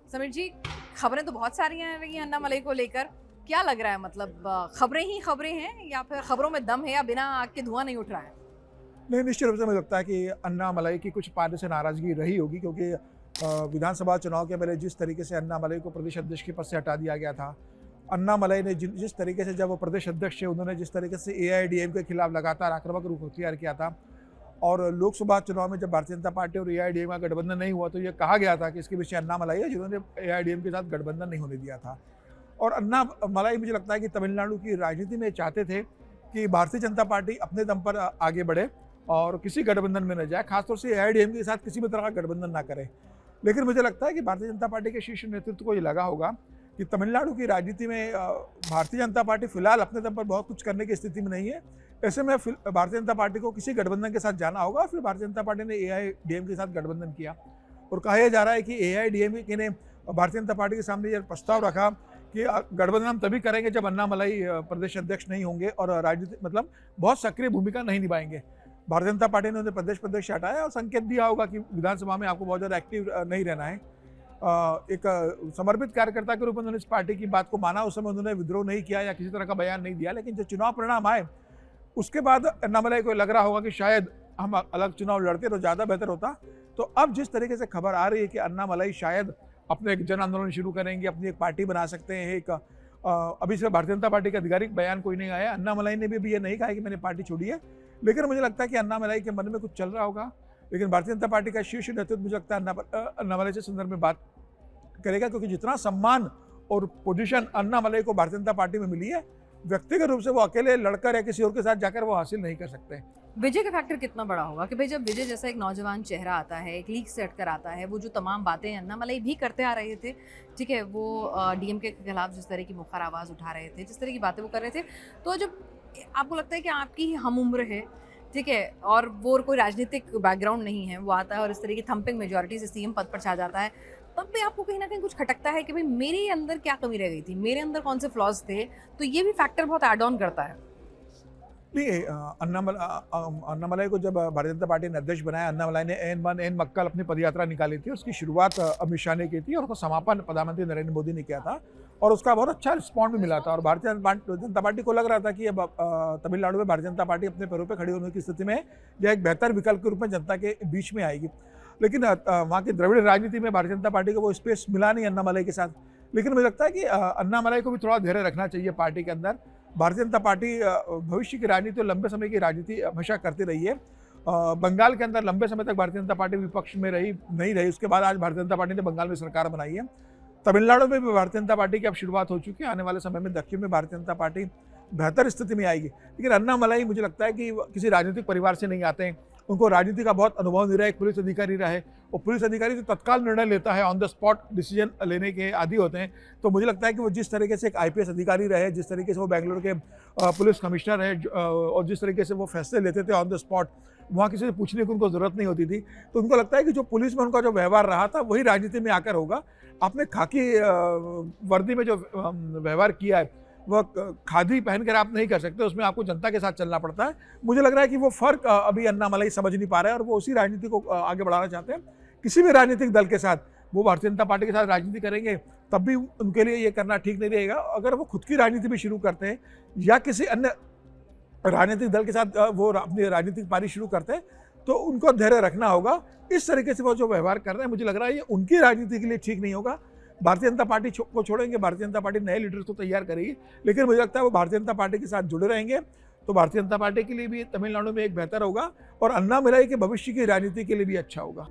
समीर जी, खबरें तो बहुत सारी आ रही हैं अन्नामलई को लेकर। क्या लग रहा है, मतलब खबरें ही खबरें हैं या फिर खबरों में दम है या बिना आग के धुआं नहीं उठ रहा है? नहीं, निश्चित रूप से मुझे लगता है कि अन्नामलई की कुछ पार्टी से नाराजगी रही होगी, क्योंकि विधानसभा चुनाव के पहले जिस तरीके से अन्नामलई को प्रदेश अध्यक्ष के पद से हटा दिया गया था, अन्नामलई ने जिस तरीके से, जब वो प्रदेश अध्यक्ष थे, उन्होंने जिस तरीके से एआईएडीएम के खिलाफ लगातार आक्रामक रुख अख्तियार किया था, और लोकसभा चुनाव में जब भारतीय जनता पार्टी और एआईएडीएम का गठबंधन नहीं हुआ तो ये कहा गया था कि इसके पीछे अन्नामलई है, जिन्होंने एआईएडीएम के साथ गठबंधन नहीं होने दिया था। और अन्नामलई, मुझे लगता है कि तमिलनाडु की राजनीति में चाहते थे कि भारतीय जनता पार्टी अपने दम पर आगे बढ़े और किसी गठबंधन में न जाए, खासतौर से एआईएडीएम के साथ किसी भी तरह का गठबंधन ना करे। लेकिन मुझे लगता है कि भारतीय जनता पार्टी के शीर्ष नेतृत्व को ये लगा होगा कि तमिलनाडु की राजनीति में भारतीय जनता पार्टी फिलहाल अपने दम पर बहुत कुछ करने की स्थिति में नहीं है। ऐसे में भारतीय जनता पार्टी को किसी गठबंधन के साथ जाना होगा। फिर भारतीय जनता पार्टी ने एआईएडीएम के साथ गठबंधन किया और कहा यह जा रहा है कि एआईएडीएम ने भारतीय जनता पार्टी के सामने यह प्रस्ताव रखा कि गठबंधन हम तभी करेंगे जब अन्नामलई प्रदेश अध्यक्ष नहीं होंगे और राजनीति मतलब बहुत सक्रिय भूमिका नहीं निभाएंगे। भारतीय जनता पार्टी ने उन्हें प्रदेश से हटाया और संकेत दिया होगा कि विधानसभा में आपको बहुत ज़्यादा एक्टिव नहीं रहना है। एक समर्पित कार्यकर्ता के रूप में उन्होंने इस पार्टी की बात को माना। उस समय उन्होंने विद्रोह नहीं किया या किसी तरह का बयान नहीं दिया, लेकिन जो चुनाव परिणाम आए उसके बाद अन्नामलई को लग रहा होगा कि शायद हम अलग चुनाव लड़ते तो ज़्यादा बेहतर होता। तो अब जिस तरीके से खबर आ रही है कि अन्नामलई शायद अपने एक जन आंदोलन शुरू करेंगे, अपनी एक पार्टी बना सकते हैं, एक अभी से भारतीय जनता पार्टी का आधिकारिक बयान कोई नहीं आया। अन्नामलई ने भी ये नहीं कहा कि मैंने पार्टी छोड़ी है, लेकिन मुझे लगता है कि अन्नामलई के मन में कुछ चल रहा होगा। लेकिन भारतीय जनता पार्टी का शीर्ष नेतृत्व मुझे लगता है अन्नामलई से संदर्भ में बात करेगा, क्योंकि जितना सम्मान और पोजीशन अन्नामलई को भारतीय जनता पार्टी में मिली है, व्यक्तिगत रूप से वो अकेले लड़कर या किसी और के साथ जाकर वो हासिल नहीं कर सकते। विजय का फैक्टर कितना बड़ा होगा कि भाई जब विजय जैसा एक नौजवान चेहरा आता है, एक लीग सेट कर आता है, वो जो तमाम बातें अन्नामलई भी करते आ रहे थे, ठीक है, वो डीएमके के खिलाफ जिस तरह की मुखर आवाज़ उठा रहे थे, जिस तरह की बातें वो कर रहे थे, तो जब आपको लगता है कि आपकी ही हम उम्र है, ठीक है, और वो कोई राजनीतिक बैकग्राउंड नहीं है, वो आता है और इस तरह की थम्पिंग मेजोरिटी से सीएम पद पर छा जाता है, तब भी आपको कहीं ना कहीं कुछ खटकता है कि भाई मेरे अंदर क्या कमी रह गई थी, मेरे अंदर कौन से फ्लॉज थे। तो ये भी फैक्टर बहुत एड ऑन करता है। नहीं, अन्नामलई को जब भारतीय जनता पार्टी ने अध्यक्ष बनाया, अन्नामलई ने एन मक्कल अपनी पदयात्रा निकाली थी। उसकी शुरुआत अमित शाह ने की थी और उसका समापन प्रधानमंत्री नरेंद्र मोदी ने किया था और उसका बहुत अच्छा रिस्पॉन्ड भी मिला था। और भारतीय जनता पार्टी को लग रहा था कि अब तमिलनाडु में भारतीय जनता पार्टी अपने पैरों पर खड़ी होने की स्थिति में यह एक बेहतर विकल्प के रूप में जनता के बीच में आएगी। लेकिन वहाँ की द्रविड़ राजनीति में भारतीय जनता पार्टी को वो स्पेस मिला नहीं अन्नामलई के साथ। लेकिन मुझे लगता है कि अन्नामलई को भी थोड़ा धैर्य रखना चाहिए पार्टी के अंदर। भारतीय जनता पार्टी भविष्य की राजनीति और लंबे समय की राजनीति हमेशा करती रही है। बंगाल के अंदर लंबे समय तक भारतीय जनता पार्टी विपक्ष में नहीं रही। उसके बाद आज भारतीय जनता पार्टी ने बंगाल में सरकार बनाई है। तमिलनाडु में भी भारतीय जनता पार्टी की अब शुरुआत हो चुकी है। आने वाले समय में दक्षिण में भारतीय जनता पार्टी बेहतर स्थिति में आएगी। लेकिन अन्नामलई मुझे लगता है कि किसी राजनीतिक परिवार से नहीं आते हैं। उनको राजनीति का बहुत अनुभव नहीं रहा है। एक पुलिस अधिकारी रहा है और पुलिस अधिकारी तो तत्काल निर्णय लेता है, ऑन द स्पॉट डिसीजन लेने के आदी होते हैं। तो मुझे लगता है कि वो जिस तरीके से एक आईपीएस अधिकारी रहे, जिस तरीके से वो बेंगलुरु के पुलिस कमिश्नर है और जिस तरीके से वो फैसले लेते थे ऑन द स्पॉट, वहाँ किसी से पूछने की उनको ज़रूरत नहीं होती थी। तो उनको लगता है कि जो पुलिस में उनका जो व्यवहार रहा था वही राजनीति में आकर होगा। आपने खाकी वर्दी में जो व्यवहार किया है वह खादी पहन कर आप नहीं कर सकते, उसमें आपको जनता के साथ चलना पड़ता है। मुझे लग रहा है कि वो फ़र्क अभी अन्नामलई समझ नहीं पा रहे हैं और वो उसी राजनीति को आगे बढ़ाना चाहते हैं। किसी भी राजनीतिक दल के साथ वो भारतीय जनता पार्टी के साथ राजनीति करेंगे तब भी उनके लिए ये करना ठीक नहीं रहेगा। अगर वो खुद की राजनीति भी शुरू करते हैं या किसी अन्य राजनीतिक दल के साथ वो अपनी राजनीतिक पारी शुरू करते हैं तो उनको धैर्य रखना होगा। इस तरीके से वो जो व्यवहार कर रहे हैं, मुझे लग रहा है ये उनकी राजनीति के लिए ठीक नहीं होगा। भारतीय जनता पार्टी को छोड़ेंगे, भारतीय जनता पार्टी नए लीडर्स को तैयार करेगी, लेकिन मुझे लगता है वो भारतीय जनता पार्टी के साथ जुड़े रहेंगे तो भारतीय जनता पार्टी के लिए भी तमिलनाडु में एक बेहतर होगा और अन्नामलई के भविष्य की राजनीति के लिए भी अच्छा होगा।